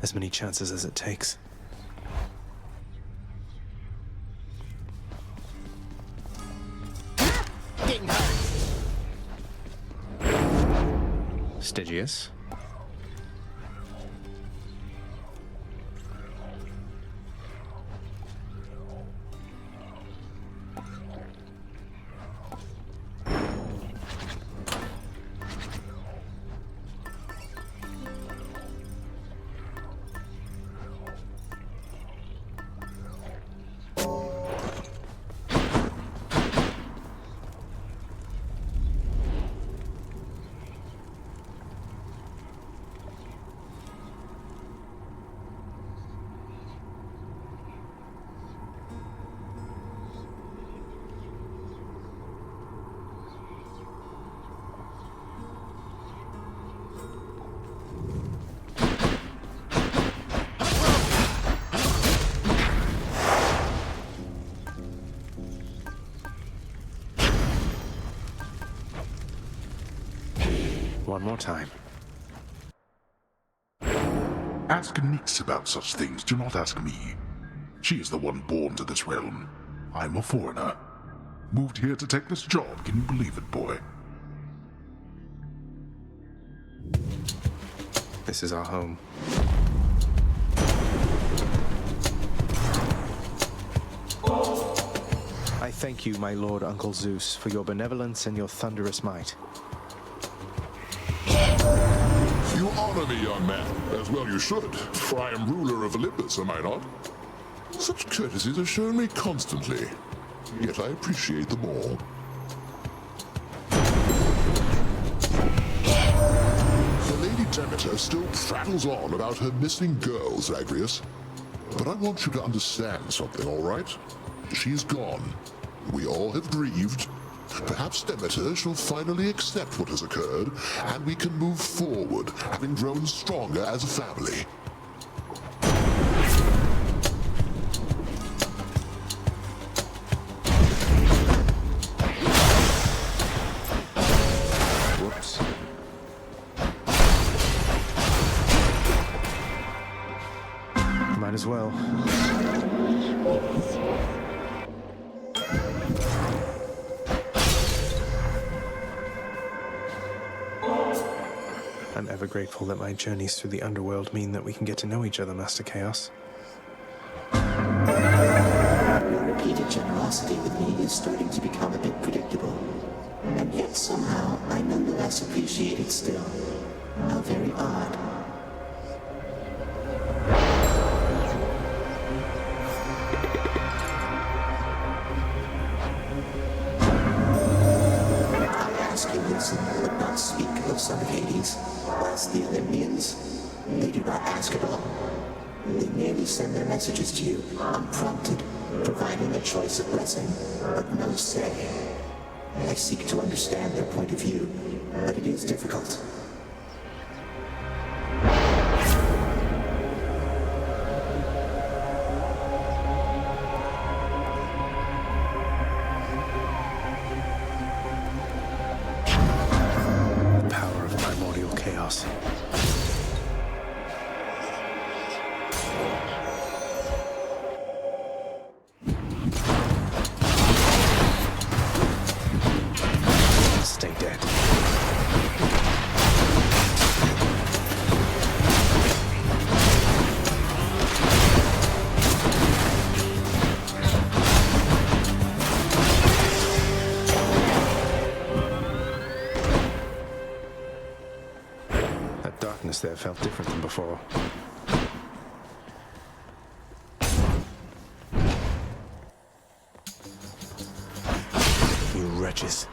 As many chances as it takes. Stygius? One more time. Ask Nyx about such things, do not ask me. She is the one born to this realm. I'm a foreigner. Moved here to take this job, can you believe it, boy? This is our home. I thank you, my lord Uncle Zeus, for your benevolence and your thunderous might. You honor me, young man. As well you should, for I am ruler of Olympus, am I not? Such courtesies are shown me constantly, yet I appreciate them all. The Lady Demeter still prattles on about her missing girl, Zagreus. But I want you to understand something, all right? She's gone. We all have grieved. Perhaps Demeter shall finally accept what has occurred, and we can move forward, having grown stronger as a family. Whoops. Might as well. I'm ever grateful that my journeys through the underworld mean that we can get to know each other, Master Chaos. Your repeated generosity with me is starting to become a bit predictable. And yet somehow I nonetheless appreciate it still. How very odd. I ask you listen, but not speak of son of Hades. Whilst the Olympians, they do not ask at all. They merely send their messages to you, unprompted, providing a choice of blessing, but no say. I seek to understand their point of view, but it is difficult. Power of primordial chaos. Stay dead. That darkness there felt different than before. You wretches.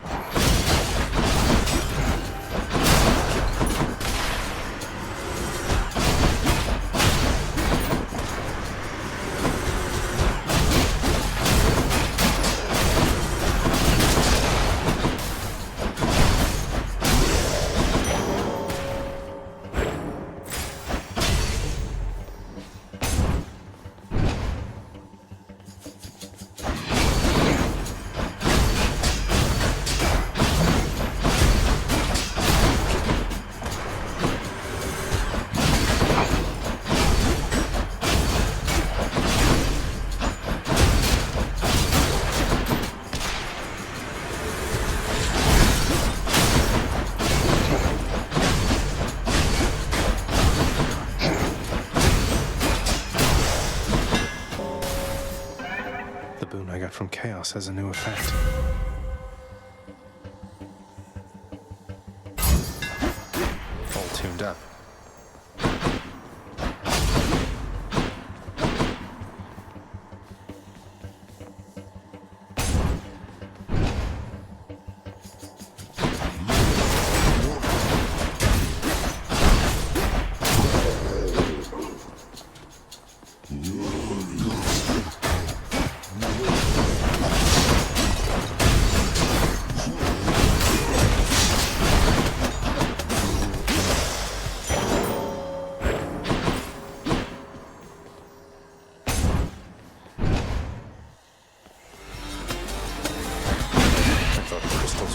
The boon I got from Chaos has a new effect. All tuned up.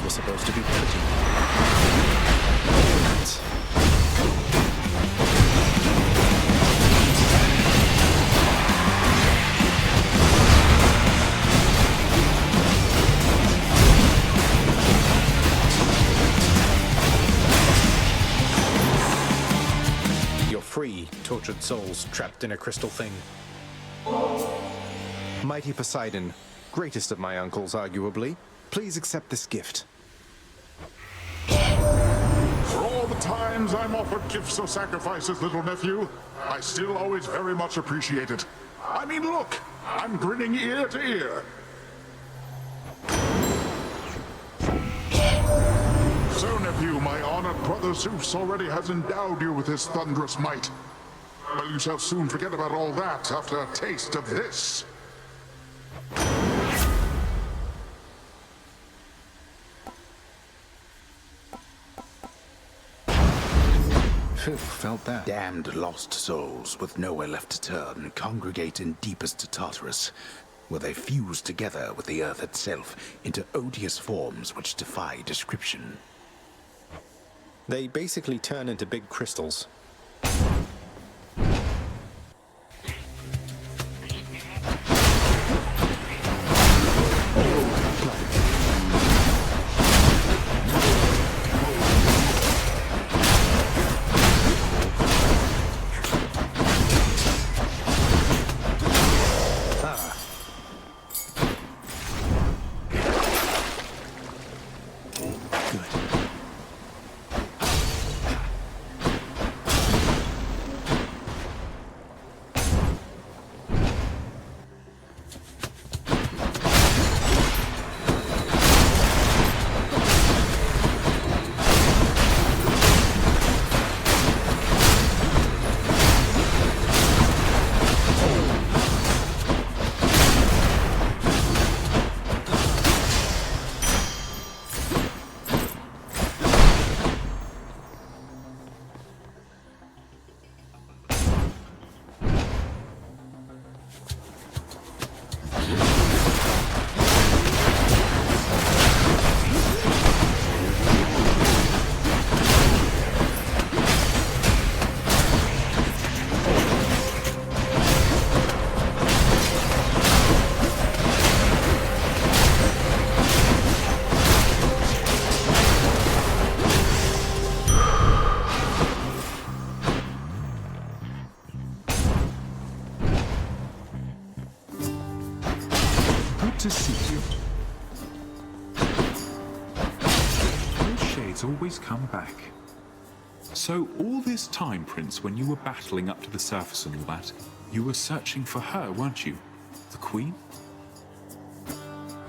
Were supposed to be pretty. You're free, tortured souls trapped in a crystal thing. Mighty Poseidon, greatest of my uncles, arguably, please accept this gift. For all the times I'm offered gifts or sacrifices, little nephew, I still always very much appreciate it. I mean, look, I'm grinning ear to ear. So, nephew, my honored brother Zeus already has endowed you with his thunderous might. But you shall soon forget about all that after a taste of this. Who felt that? Damned lost souls with nowhere left to turn congregate in deepest Tartarus, where they fuse together with the earth itself into odious forms which defy description. They basically turn into big crystals. To see you. Those shades always come back. So all this time, Prince, when you were battling up to the surface and all that, you were searching for her, weren't you? The Queen?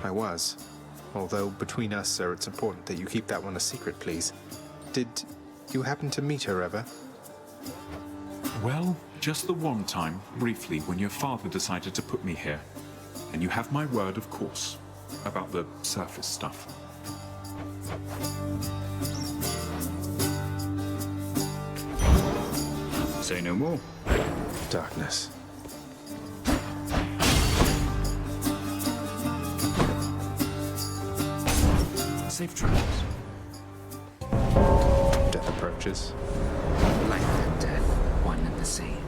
I was. Although, between us, sir, it's important that you keep that one a secret, please. Did you happen to meet her ever? Well, just the one time, briefly, when your father decided to put me here. And you have my word, of course, about the surface stuff. Say no more. Darkness. Safe travels. Death approaches. Life and death, one and the same.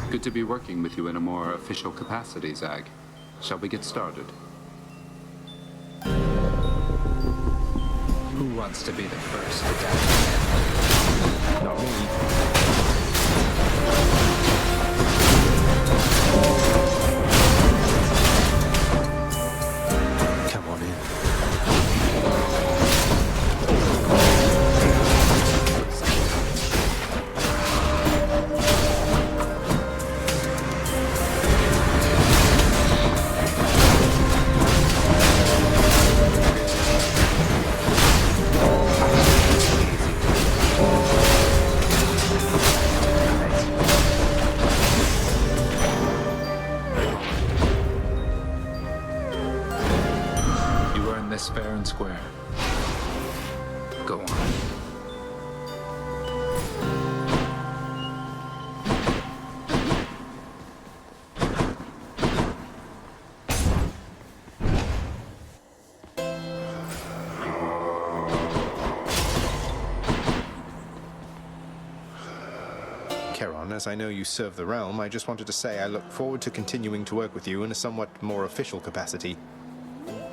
Good to be working with you in a more official capacity, Zag. Shall we get started? Who wants to be the first to die? Not me. this fair and square. Go on. Charon, as I know you serve the realm, I just wanted to say I look forward to continuing to work with you in a somewhat more official capacity.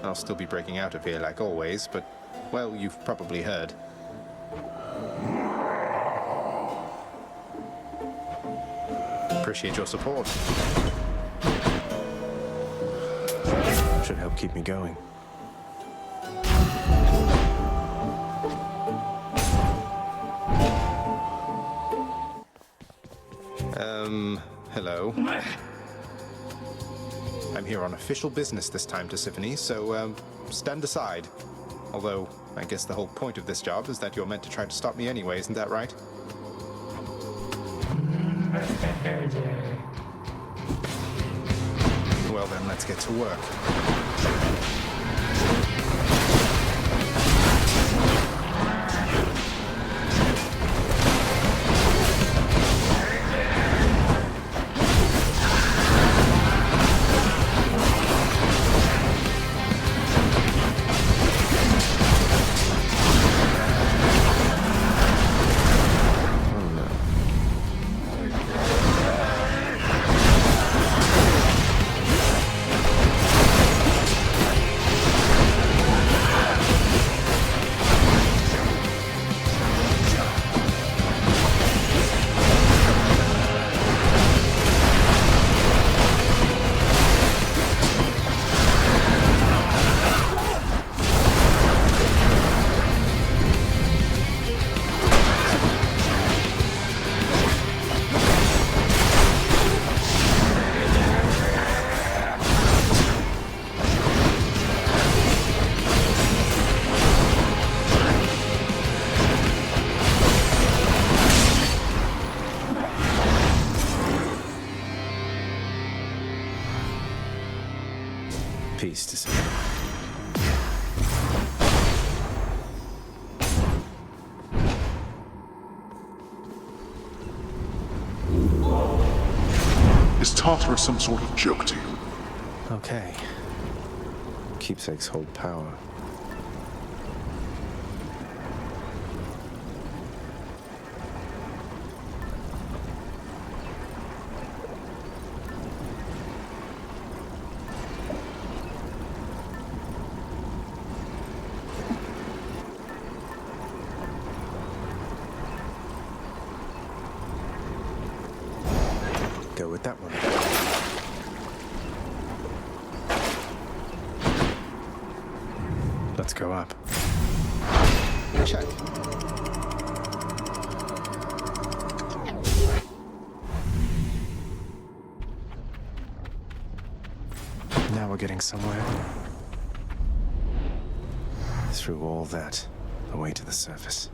I'll still be breaking out of here like always, but, well, you've probably heard. Appreciate your support. Should help keep me going. Hello. I'm here on official business this time, Tisiphone, so, stand aside. Although, I guess the whole point of this job is that you're meant to try to stop me anyway, isn't that right? Well then, let's get to work. Peace to see. Is Tartarus some sort of joke to you? Okay. Keepsakes hold power. Go with that one. Let's go up. Check. Now we're getting somewhere. Through all that, the way to the surface.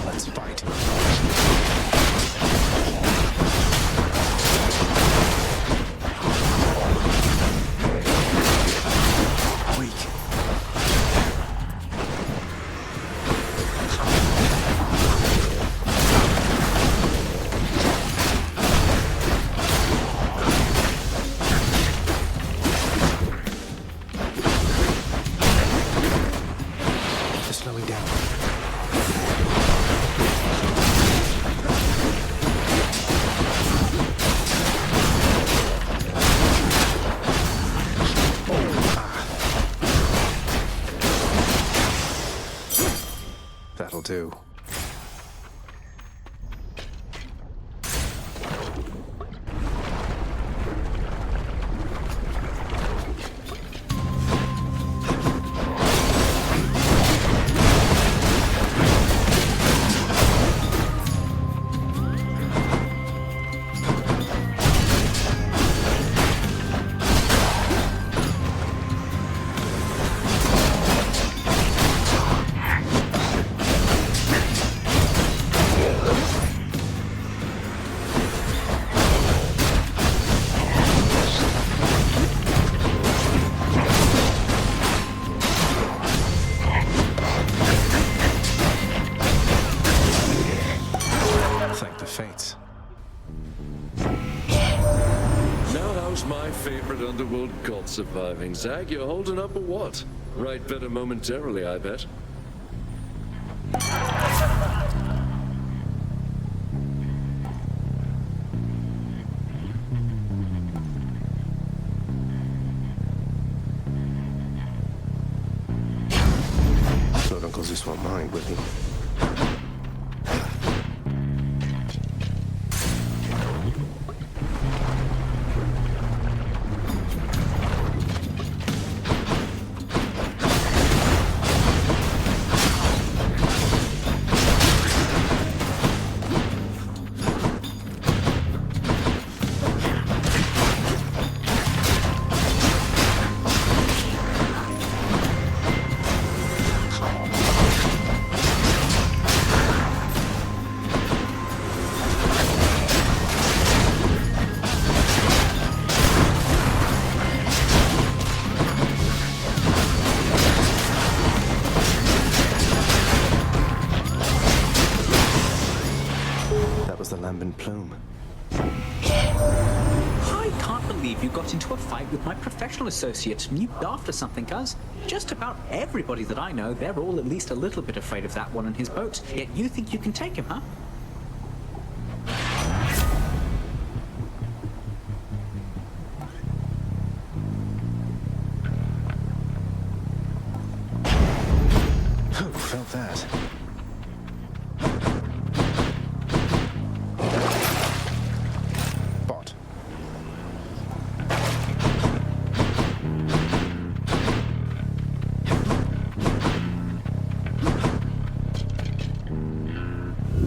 Let's fight. Weak. Just slowing down. That'll do. my favorite underworld cult surviving. Zag, you're holding up or what? Right better momentarily, I bet. Lord Uncle Zeus won't mind, will he? The lambent plume. I can't believe you got into a fight with my professional associate. You daft or something, cuz. Just about everybody that I know, they're all at least a little bit afraid of that one and his boat. Yet you think you can take him, huh? Who felt that?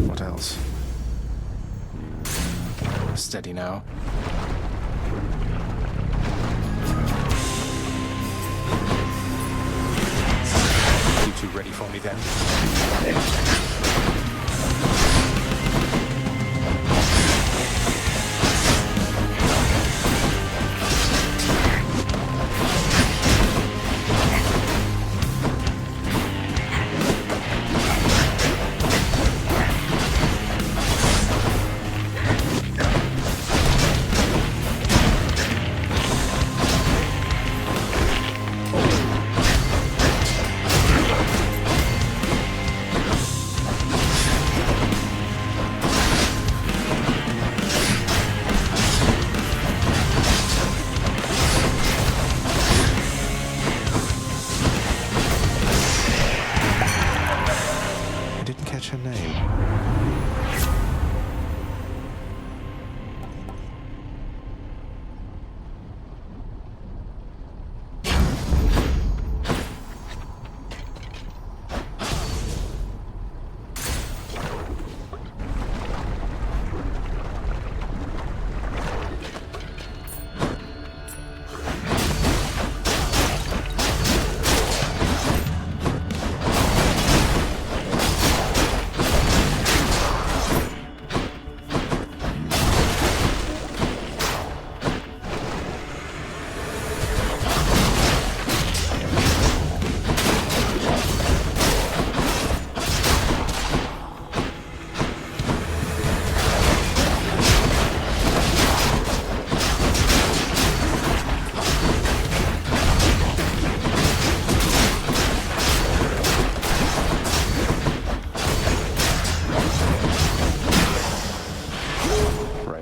What else? Steady now. You two ready for me then? Her name.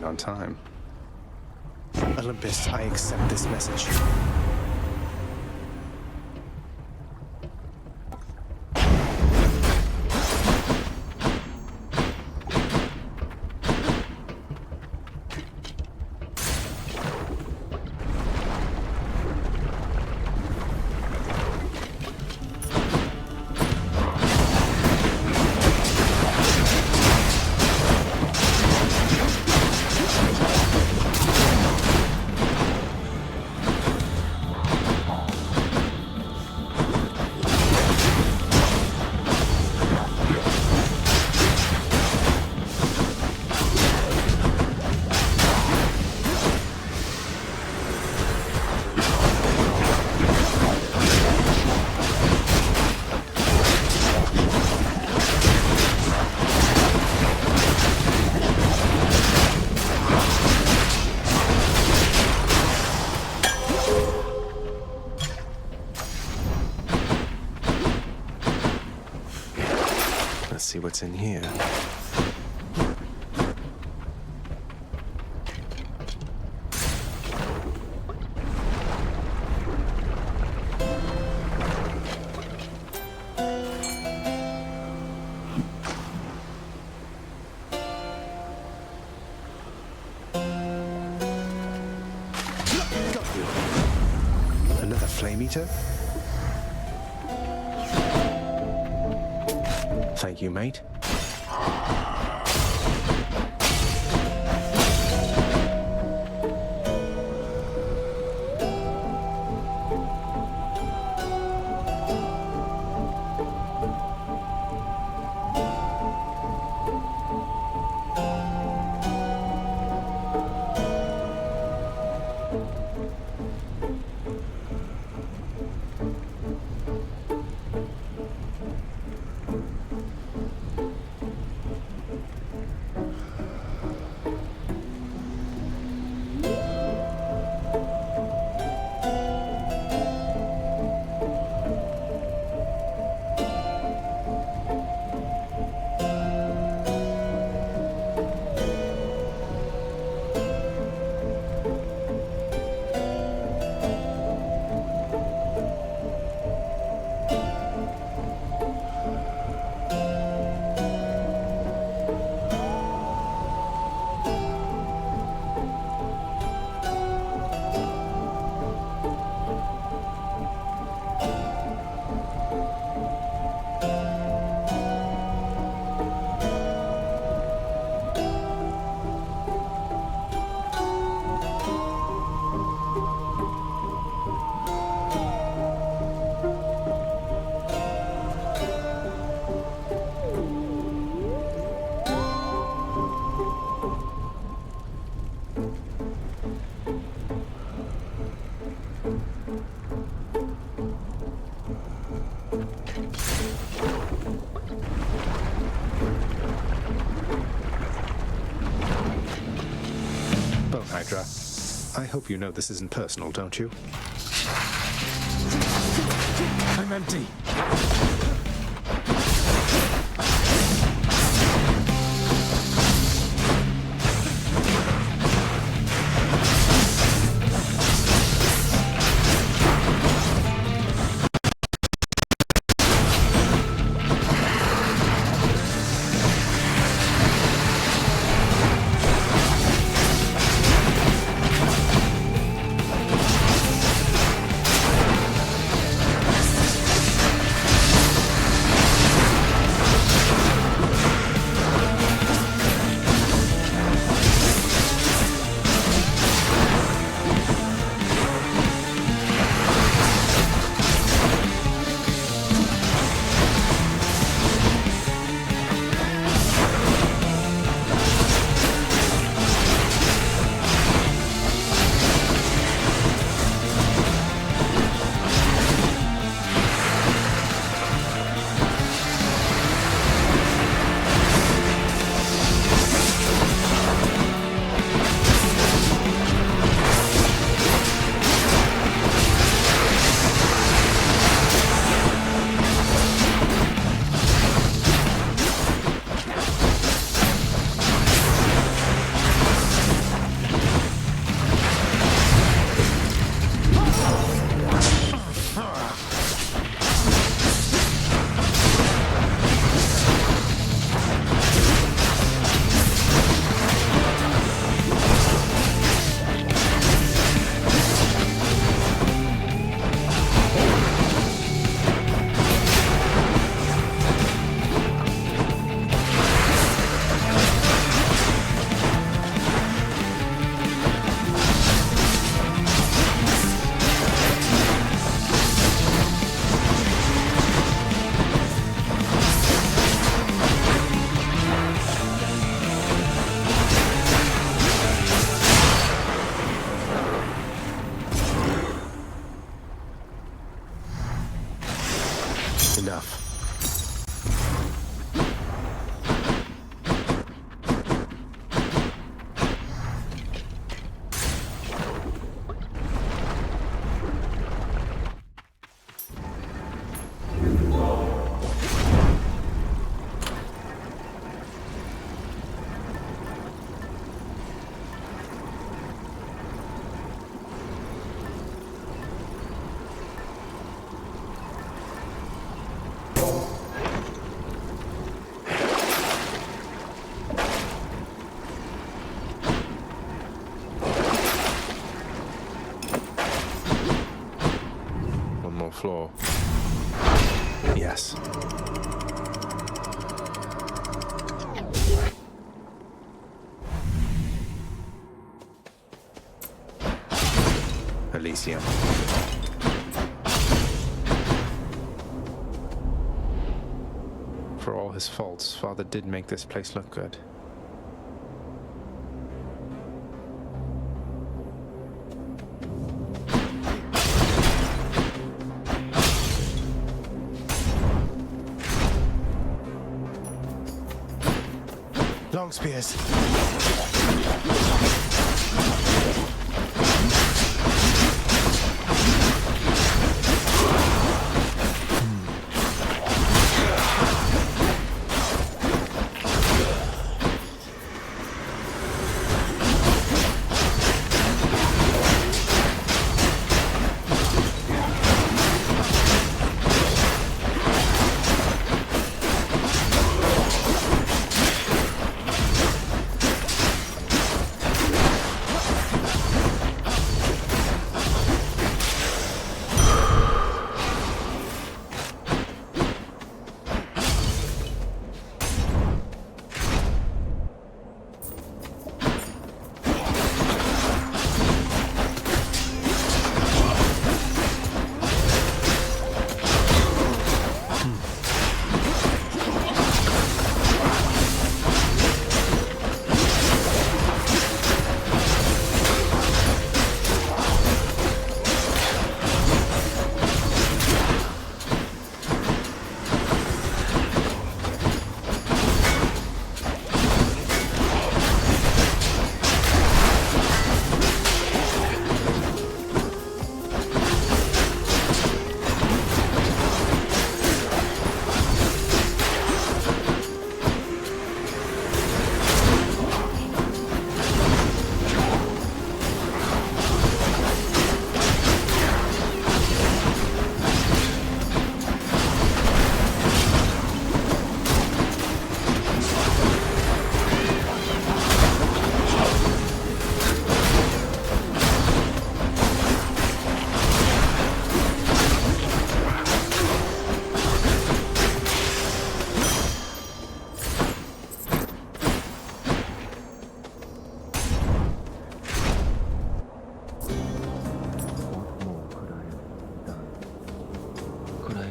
On time. Olympus, I accept this message. what's in here. Another flame eater? Thank you, mate. Bone Hydra, I hope you know this isn't personal, don't you? I'm empty. floor. Yes. Elysium. For all his faults, Father did make this place look good. Long spears.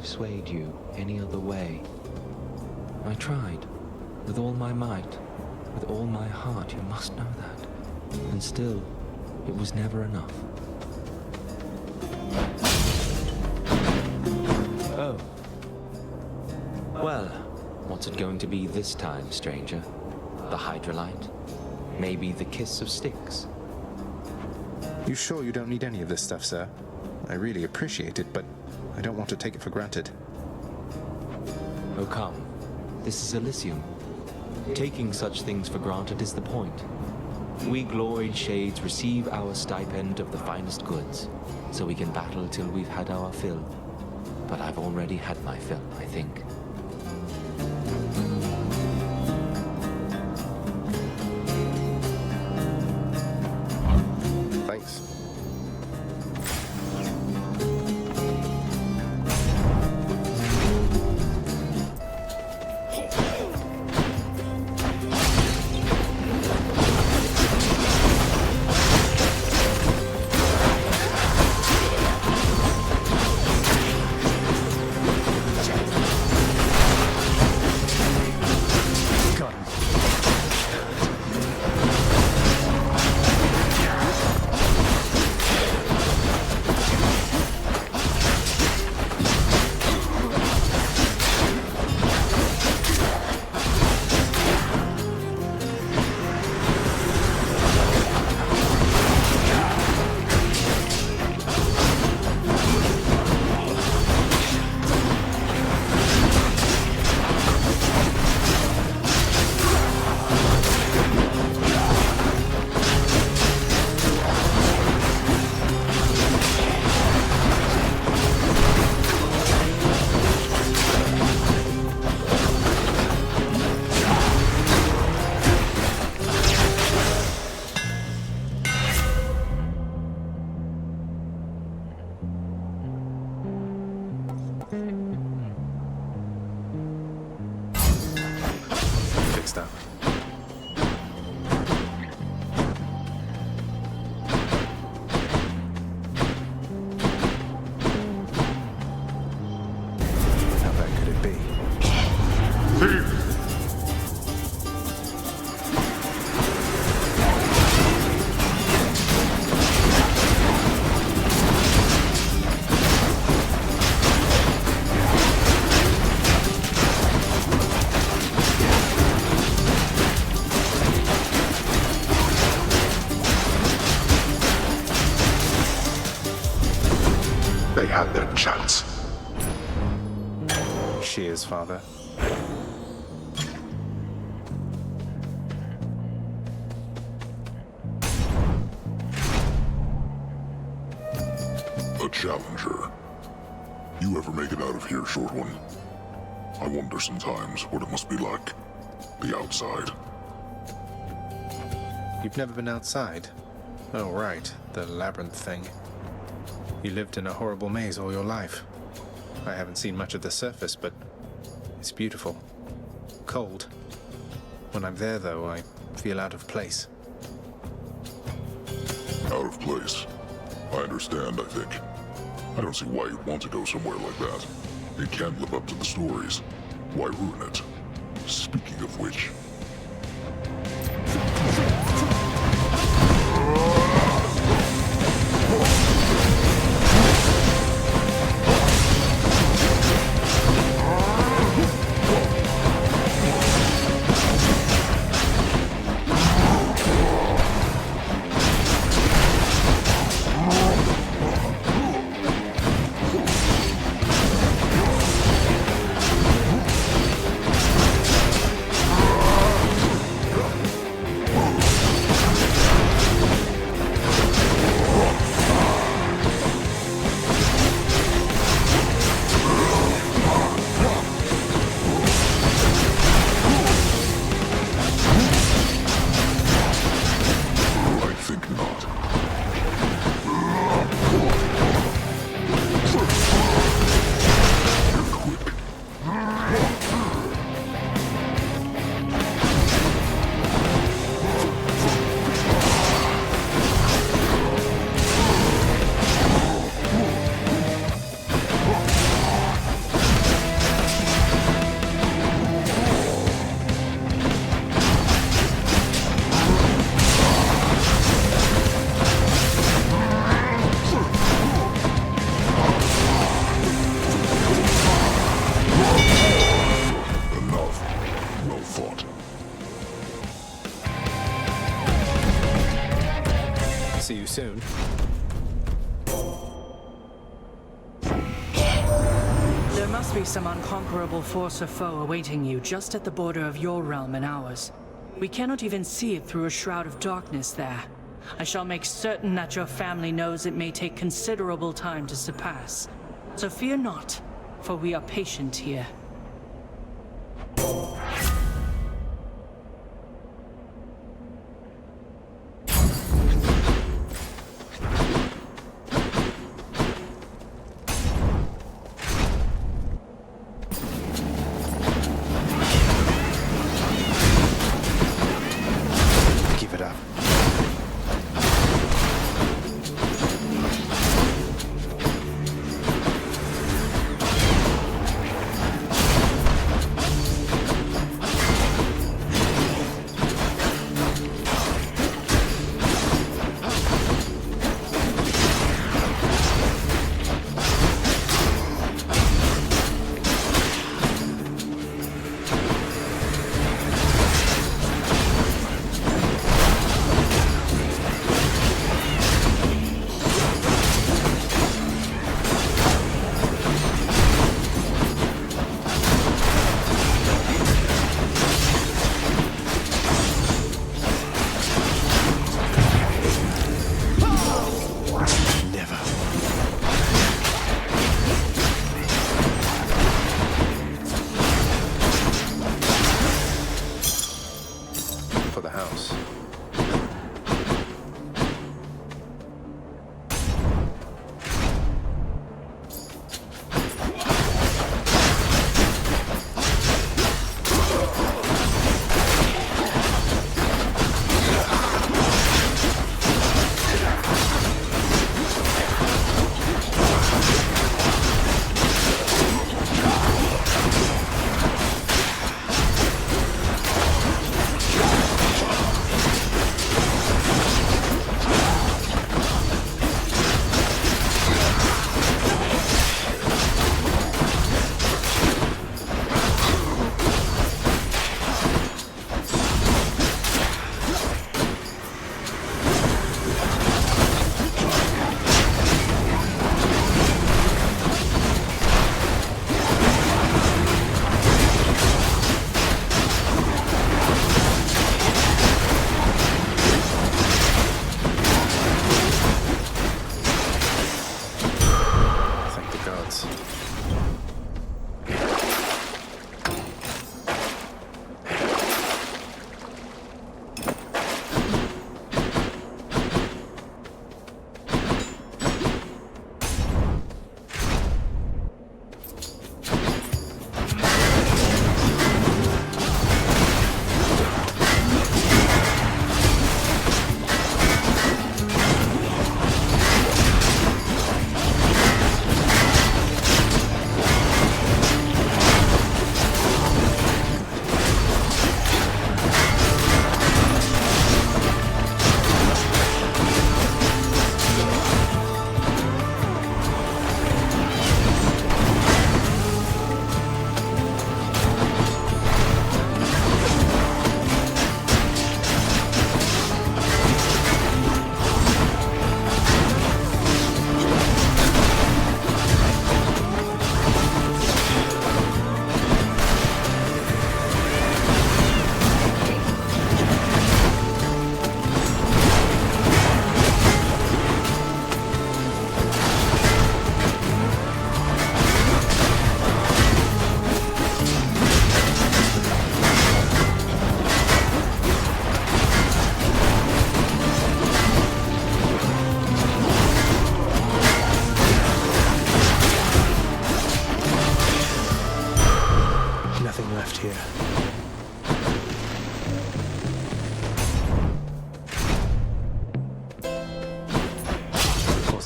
Swayed you any other way. I tried, with all my might, with all my heart, you must know that. And still, it was never enough. Oh. Well, what's it going to be this time, stranger? The Hydrolite? Maybe the kiss of Styx? You sure you don't need any of this stuff, sir? I really appreciate it, but I don't want to take it for granted. Oh, come. This is Elysium. Taking such things for granted is the point. We gloried shades receive our stipend of the finest goods, so we can battle till we've had our fill. But I've already had my fill, I think. Thanks. Fixed up. How bad could it be? Thief! They had their chance. Cheers, Father. A challenger. You ever make it out of here, short one? I wonder sometimes what it must be like. The outside. You've never been outside? Oh, right. The labyrinth thing. You lived in a horrible maze all your life. I haven't seen much of the surface, but it's beautiful. Cold. When I'm there, though, I feel out of place. Out of place. I understand, I think. I don't see why you'd want to go somewhere like that. It can't live up to the stories. Why ruin it? Speaking of which... See you soon. There must be some unconquerable force or foe awaiting you just at the border of your realm and ours. We cannot even see it through a shroud of darkness there. I shall make certain that your family knows it may take considerable time to surpass. So fear not, for we are patient here. Give it up.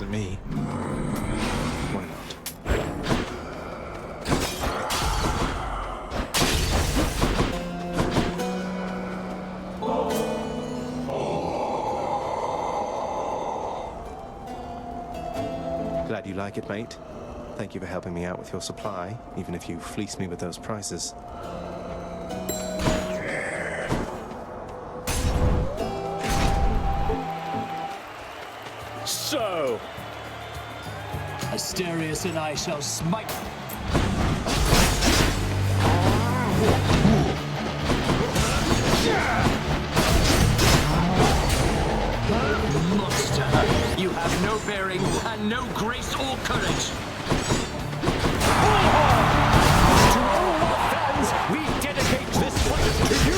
wasn't me. Why not? Glad you like it, mate. Thank you for helping me out with your supply, even if you fleeced me with those prices. So, Asterius and I shall smite. Monster, you have no bearing and no grace or courage. To all our fans, we dedicate this fight to you.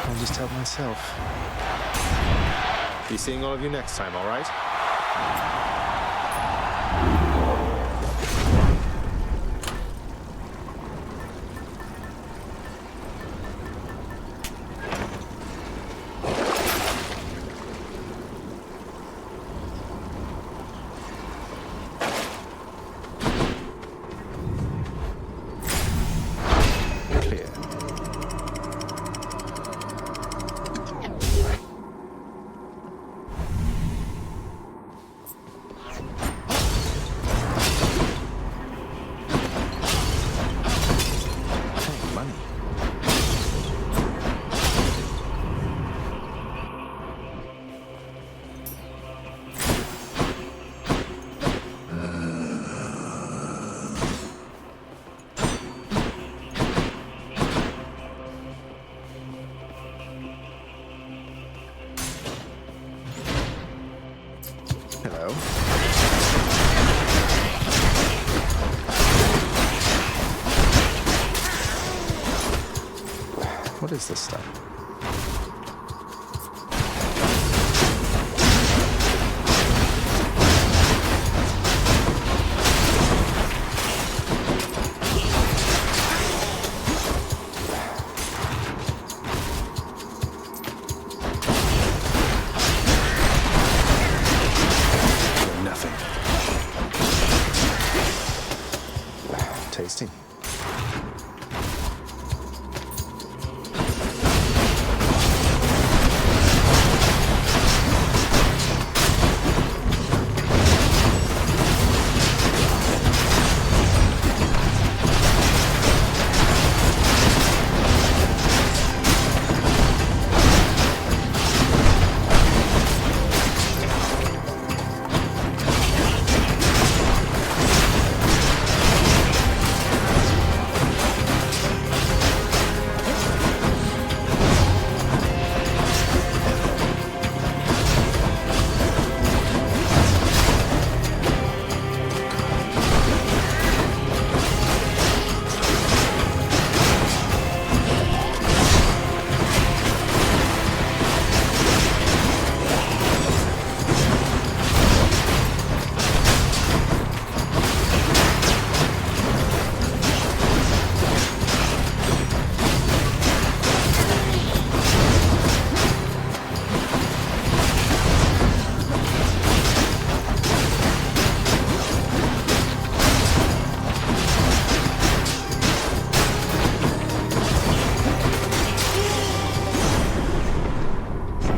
I'll just help myself. Be seeing all of you next time, all right? Clear. What is this stuff? Nothing. Tasty.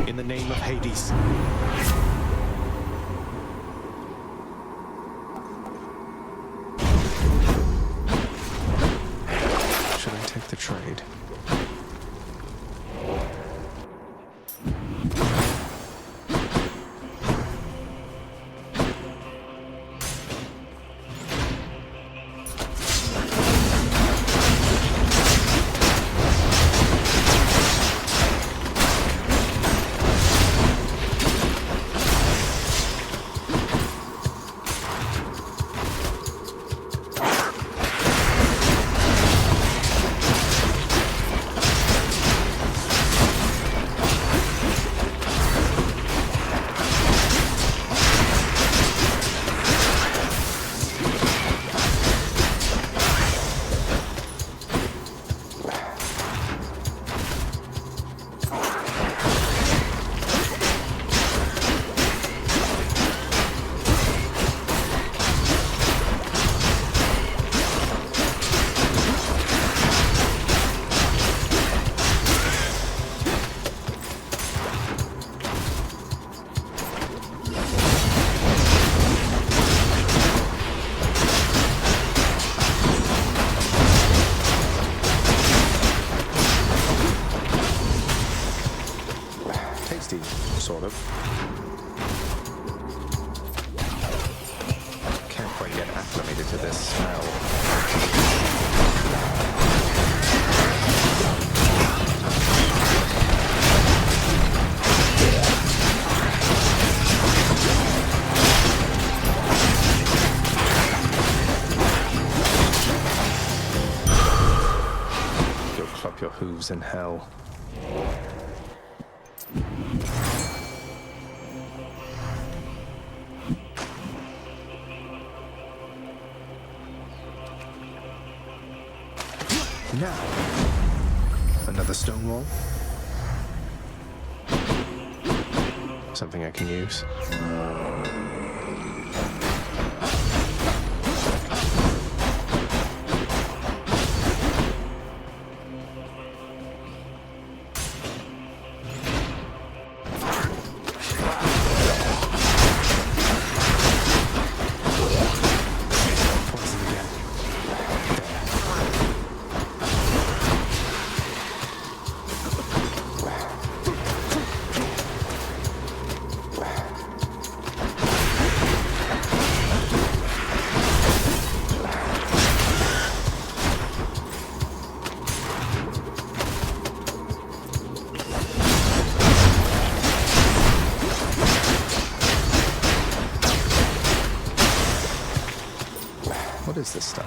In the name of Hades. Should I take the trade? Tasty, sort of. Can't quite get acclimated to this smell. Go clop your hooves in hell. Now, another stone wall. Something I can use. What is this stuff?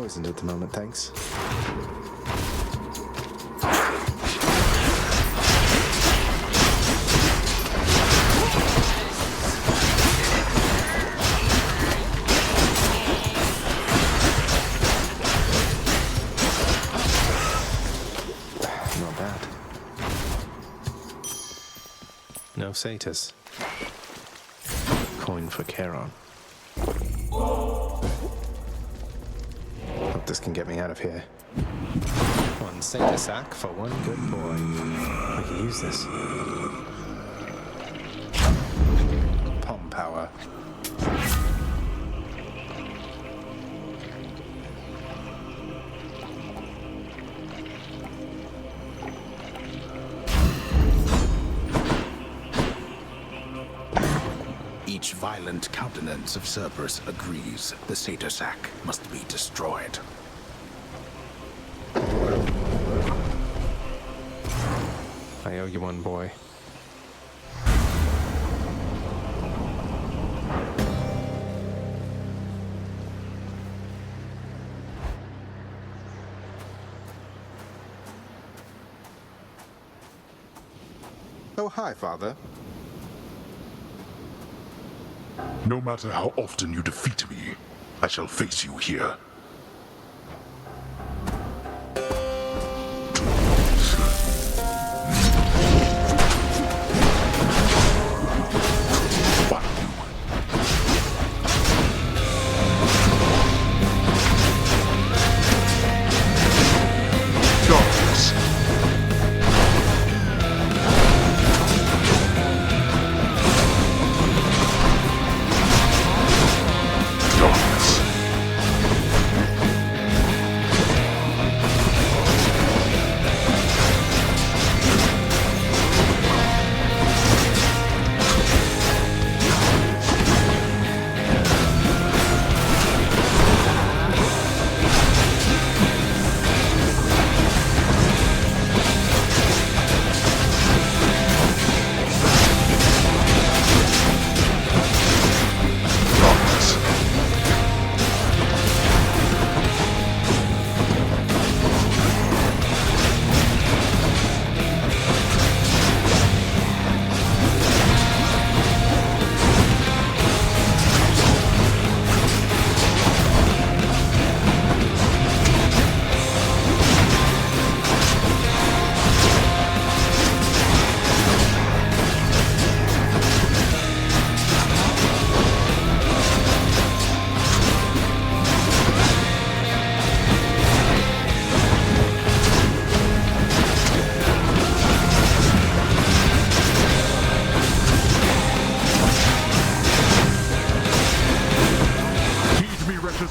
poisoned at the moment, thanks. Not bad. No satyrs. Coin for Charon. Hope this can get me out of here. One satyr sack for one good boy. I can use this. Palm power. Each violent countenance of Cerberus agrees the satyr sack must be destroyed. I owe you one, boy. Oh, hi, Father. No matter how often you defeat me, I shall face you here.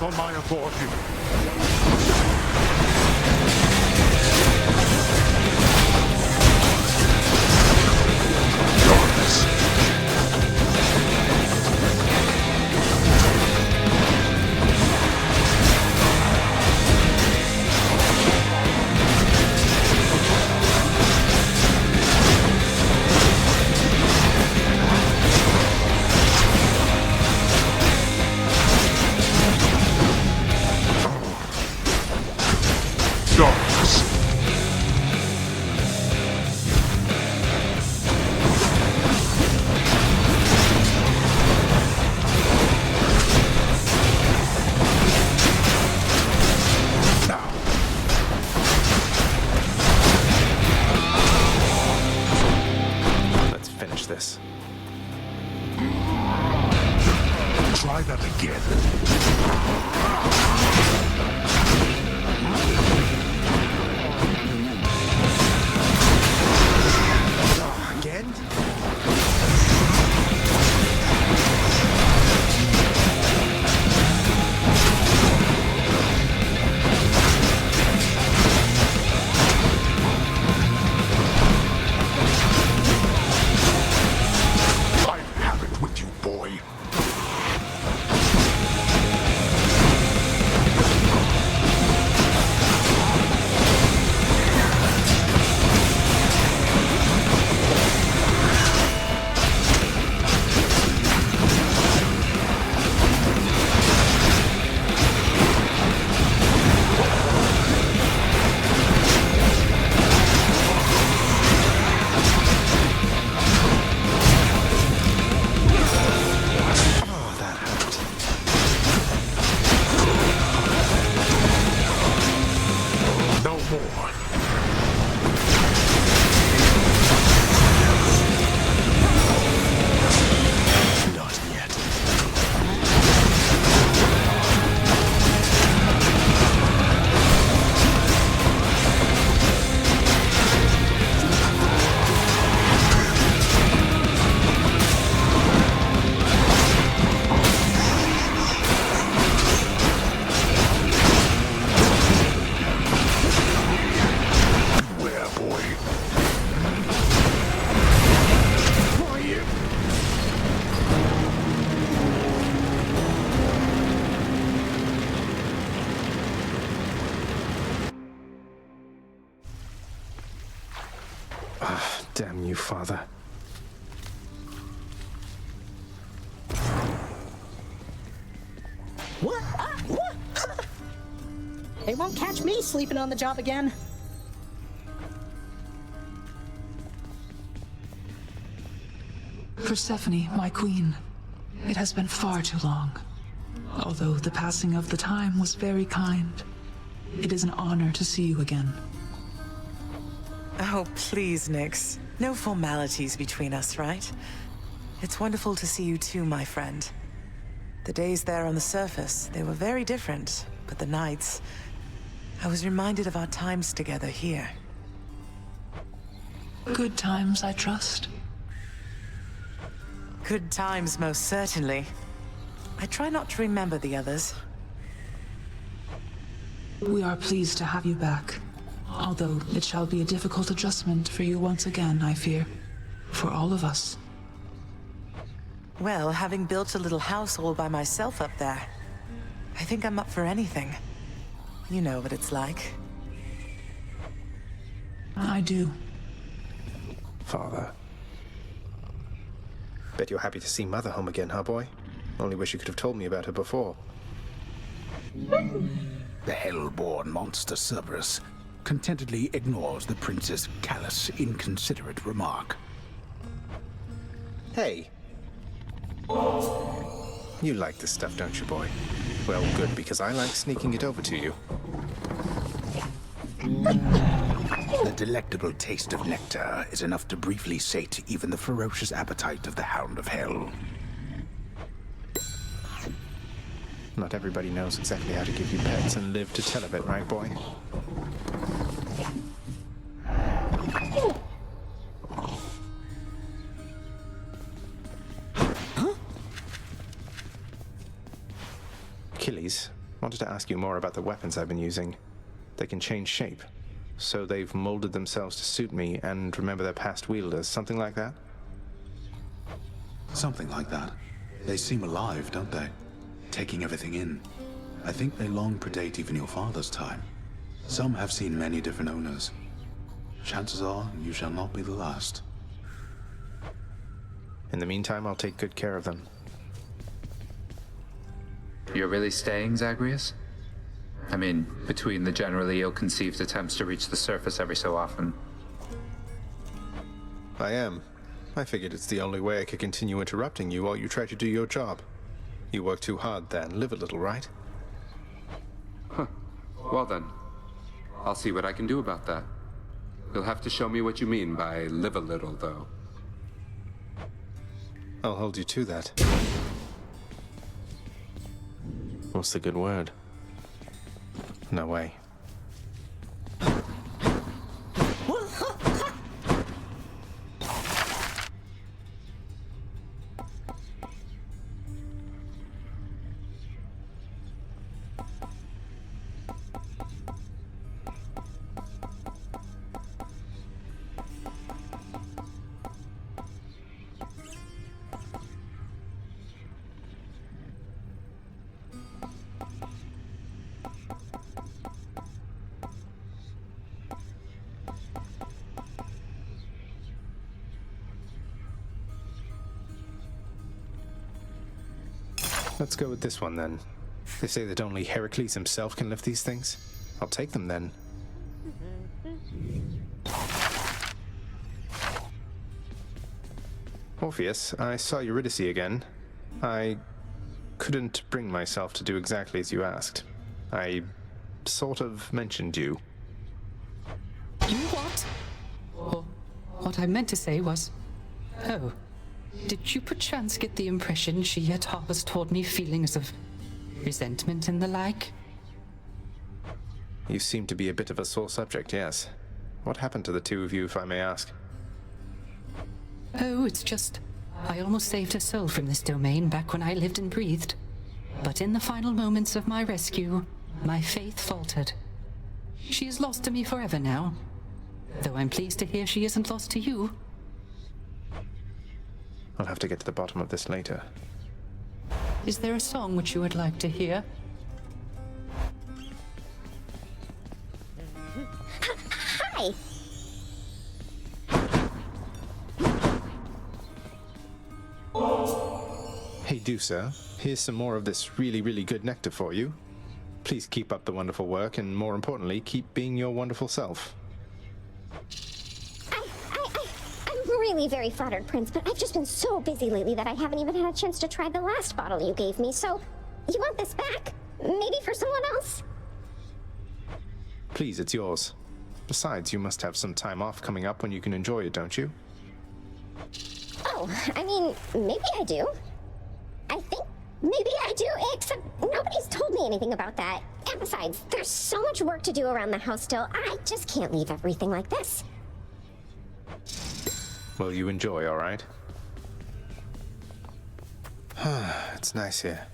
On my authority. This. Try that again. Again? Damn you, father. What? What? They won't catch me sleeping on the job again. Persephone, my queen, it has been far too long. Although the passing of the time was very kind, it is an honor to see you again. Oh, please, Nyx. No formalities between us, right? It's wonderful to see you too, my friend. The days there on the surface, they were very different, but the nights... I was reminded of our times together here. Good times, I trust. Good times, most certainly. I try not to remember the others. We are pleased to have you back. Although it shall be a difficult adjustment for you once again, I fear. For all of us. Well, having built a little house all by myself up there, I think I'm up for anything. You know what it's like. I do. Father. Bet you're happy to see Mother home again, huh, boy? Only wish you could have told me about her before. The hell-born monster Cerberus contentedly ignores the prince's callous, inconsiderate remark. Hey. You like this stuff, don't you, boy? Well, good, because I like sneaking it over to you. The delectable taste of nectar is enough to briefly sate even the ferocious appetite of the Hound of Hell. Not everybody knows exactly how to give you pets and live to tell of it, right, boy? Achilles, wanted to ask you more about the weapons I've been using. They can change shape, so they've molded themselves to suit me and remember their past wielders, something like that? Something like that. They seem alive, don't they? Taking everything in. I think they long predate even your father's time. Some have seen many different owners. Chances are you shall not be the last. In the meantime, I'll take good care of them. You're really staying, Zagreus? I mean, between the generally ill-conceived attempts to reach the surface every so often. I am. I figured it's the only way I could continue interrupting you while you try to do your job. You work too hard then. Live a little, right? Huh. Well then, I'll see what I can do about that. You'll have to show me what you mean by live a little, though. I'll hold you to that. What's the good word? No way. Let's go with this one, then. They say that only Heracles himself can lift these things. I'll take them, then. Orpheus, I saw Eurydice again. I couldn't bring myself to do exactly as you asked. I sort of mentioned you. You what? Oh, what I meant to say was... Oh. Did you perchance get the impression she had harbours toward me feelings of resentment and the like? You seem to be a bit of a sore subject, yes. What happened to the two of you, if I may ask? Oh, it's just... I almost saved her soul from this domain back when I lived and breathed. But in the final moments of my rescue, my faith faltered. She is lost to me forever now. Though I'm pleased to hear she isn't lost to you. I'll have to get to the bottom of this later. Is there a song which you would like to hear? Hi! Hey, Dusa, here's some more of this really good nectar for you. Please keep up the wonderful work, and more importantly, keep being your wonderful self. I'm really very flattered, Prince, but I've just been so busy lately that I haven't even had a chance to try the last bottle you gave me, so you want this back? Maybe for someone else? Please, it's yours. Besides, you must have some time off coming up when you can enjoy it, don't you? Oh, I mean, maybe I do. I think maybe I do, except nobody's told me anything about that. And besides, there's so much work to do around the house still. I just can't leave everything like this. Well, you enjoy, all right? It's nice here.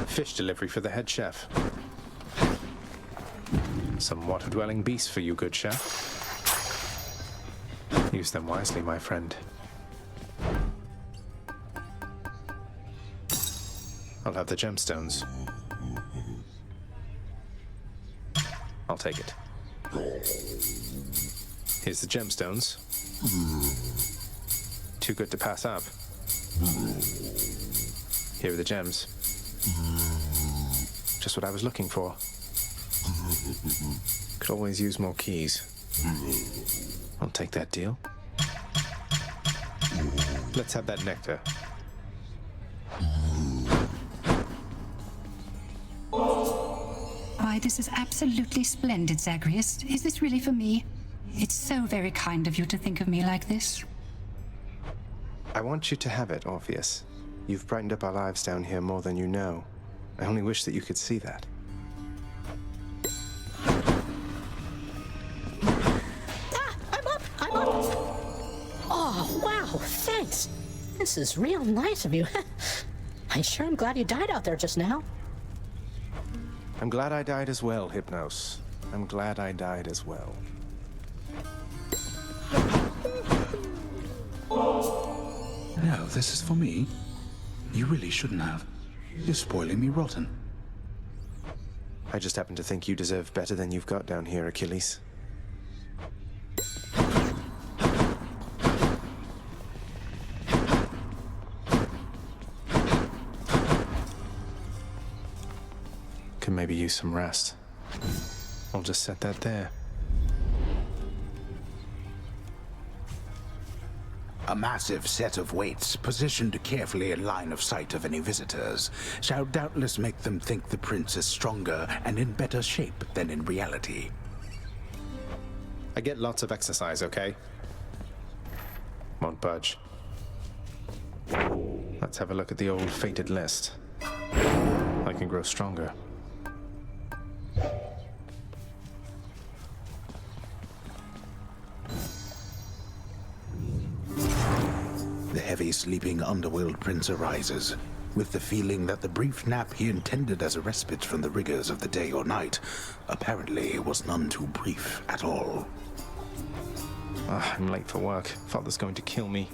Fish delivery for the head chef. Some water-dwelling beasts for you, good chef. Use them wisely, my friend. I'll have the gemstones. I'll take it. Here's the gemstones. Too good to pass up. Here are the gems. Just what I was looking for. Could always use more keys. I'll take that deal. Let's have that nectar. Why, this is absolutely splendid, Zagreus. Is this really for me? It's so very kind of you to think of me like this. I want you to have it, Orpheus. You've brightened up our lives down here more than you know. I only wish that you could see that. I'm up! Oh, wow, thanks. This is real nice of you. I sure am glad you died out there just now. I'm glad I died as well, Hypnos. I'm glad I died as well. No, this is for me. You really shouldn't have. You're spoiling me rotten. I just happen to think you deserve better than you've got down here, Achilles. Could maybe use some rest. I'll just set that there. A massive set of weights, positioned carefully in line of sight of any visitors, shall doubtless make them think the prince is stronger and in better shape than in reality. I get lots of exercise, okay? Won't budge. Let's have a look at the old fated list. I can grow stronger. The heavy sleeping underworld prince arises, with the feeling that the brief nap he intended as a respite from the rigors of the day or night apparently was none too brief at all. I'm late for work. Father's going to kill me.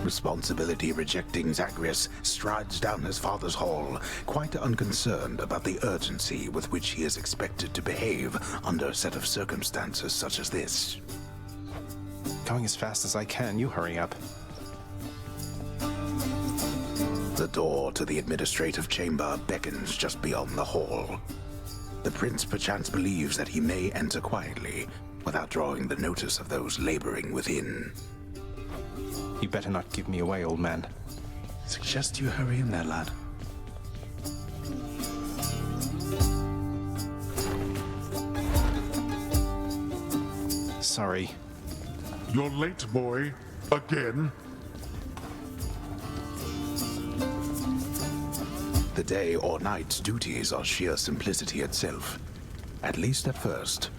Responsibility-rejecting Zagreus strides down his father's hall, quite unconcerned about the urgency with which he is expected to behave under a set of circumstances such as this. Going as fast as I can, you hurry up. The door to the administrative chamber beckons just beyond the hall. The prince perchance believes that he may enter quietly, without drawing the notice of those laboring within. You better not give me away, old man. Suggest you hurry in there, lad. Sorry. You're late, boy. Again? The day or night's duties are sheer simplicity itself. At least at first,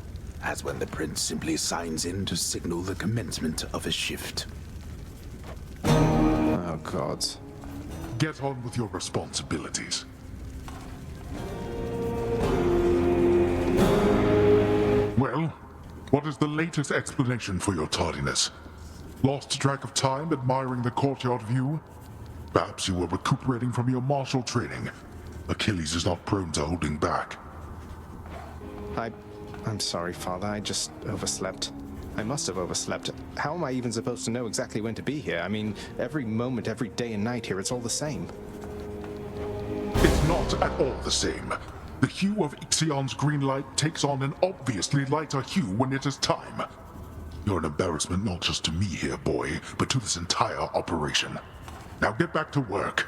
as when the prince simply signs in to signal the commencement of a shift. Oh, gods. Get on with your responsibilities. Well, what is the latest explanation for your tardiness? Lost track of time admiring the courtyard view? Perhaps you were recuperating from your martial training. Achilles is not prone to holding back. I'm sorry, Father. I just overslept. I must have overslept. How am I even supposed to know exactly when to be here? I mean, every moment, every day and night here, it's all the same. It's not at all the same. The hue of Ixion's green light takes on an obviously lighter hue when it is time. You're an embarrassment not just to me here, boy, but to this entire operation. Now get back to work.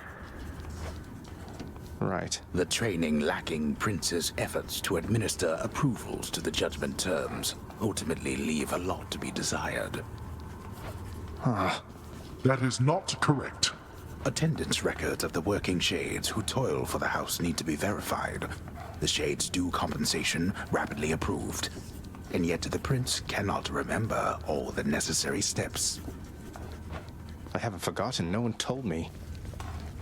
Right. The training lacking Prince's efforts to administer approvals to the judgment terms ultimately leave a lot to be desired. That is not correct. Attendance records of the working Shades who toil for the house need to be verified. The Shades' due compensation rapidly approved. And yet the Prince cannot remember all the necessary steps. I haven't forgotten. No one told me.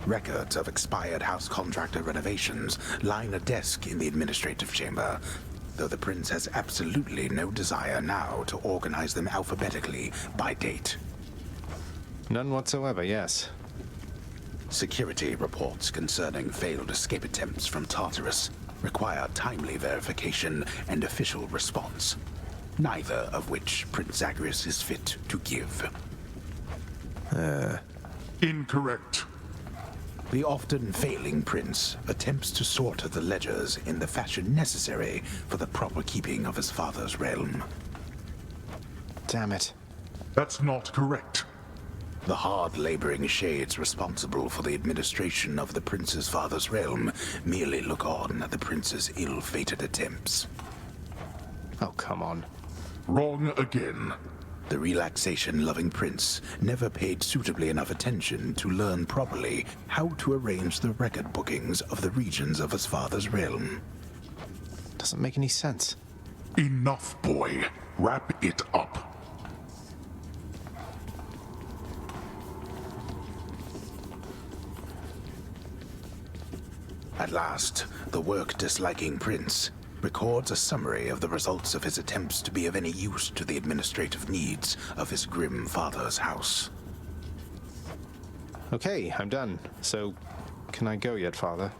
Records of expired house contractor renovations line a desk in the administrative chamber, though the Prince has absolutely no desire now to organize them alphabetically by date. None whatsoever, yes. Security reports concerning failed escape attempts from Tartarus require timely verification and official response, neither of which Prince Zagreus is fit to give. Incorrect. The often failing Prince attempts to sort the ledgers in the fashion necessary for the proper keeping of his father's realm. Damn it. That's not correct. The hard-laboring Shades responsible for the administration of the Prince's father's realm merely look on at the Prince's ill-fated attempts. Oh, come on. Wrong again. The relaxation-loving Prince never paid suitably enough attention to learn properly how to arrange the record bookings of the regions of his father's realm. Doesn't make any sense. Enough, boy. Wrap it up. At last, the work-disliking Prince records a summary of the results of his attempts to be of any use to the administrative needs of his grim father's house. Okay, I'm done. So, can I go yet, Father?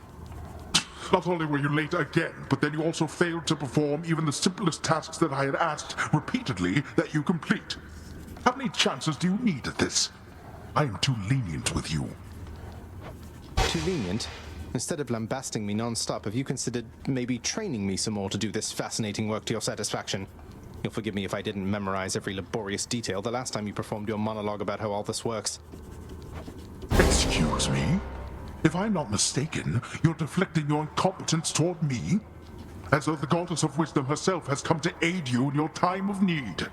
Not only were you late again, but then you also failed to perform even the simplest tasks that I had asked repeatedly that you complete. How many chances do you need at this? I am too lenient with you. Too lenient? Instead of lambasting me non-stop, have you considered maybe training me some more to do this fascinating work to your satisfaction? You'll forgive me if I didn't memorize every laborious detail the last time you performed your monologue about how all this works. Excuse me? If I'm not mistaken, you're deflecting your incompetence toward me? As though the Goddess of Wisdom herself has come to aid you in your time of need.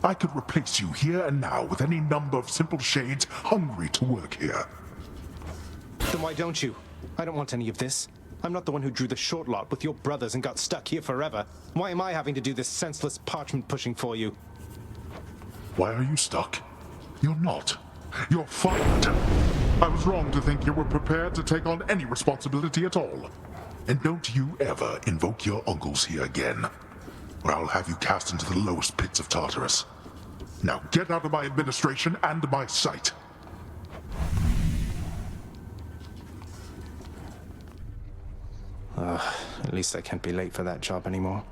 I could replace you here and now with any number of simple Shades hungry to work here. Then why don't you? I don't want any of this. I'm not the one who drew the short lot with your brothers and got stuck here forever. Why am I having to do this senseless parchment pushing for you? Why are you stuck? You're not. You're fired. I was wrong to think you were prepared to take on any responsibility at all. And don't you ever invoke your uncles here again, or I'll have you cast into the lowest pits of Tartarus. Now get out of my administration and my sight. At least I can't be late for that job anymore.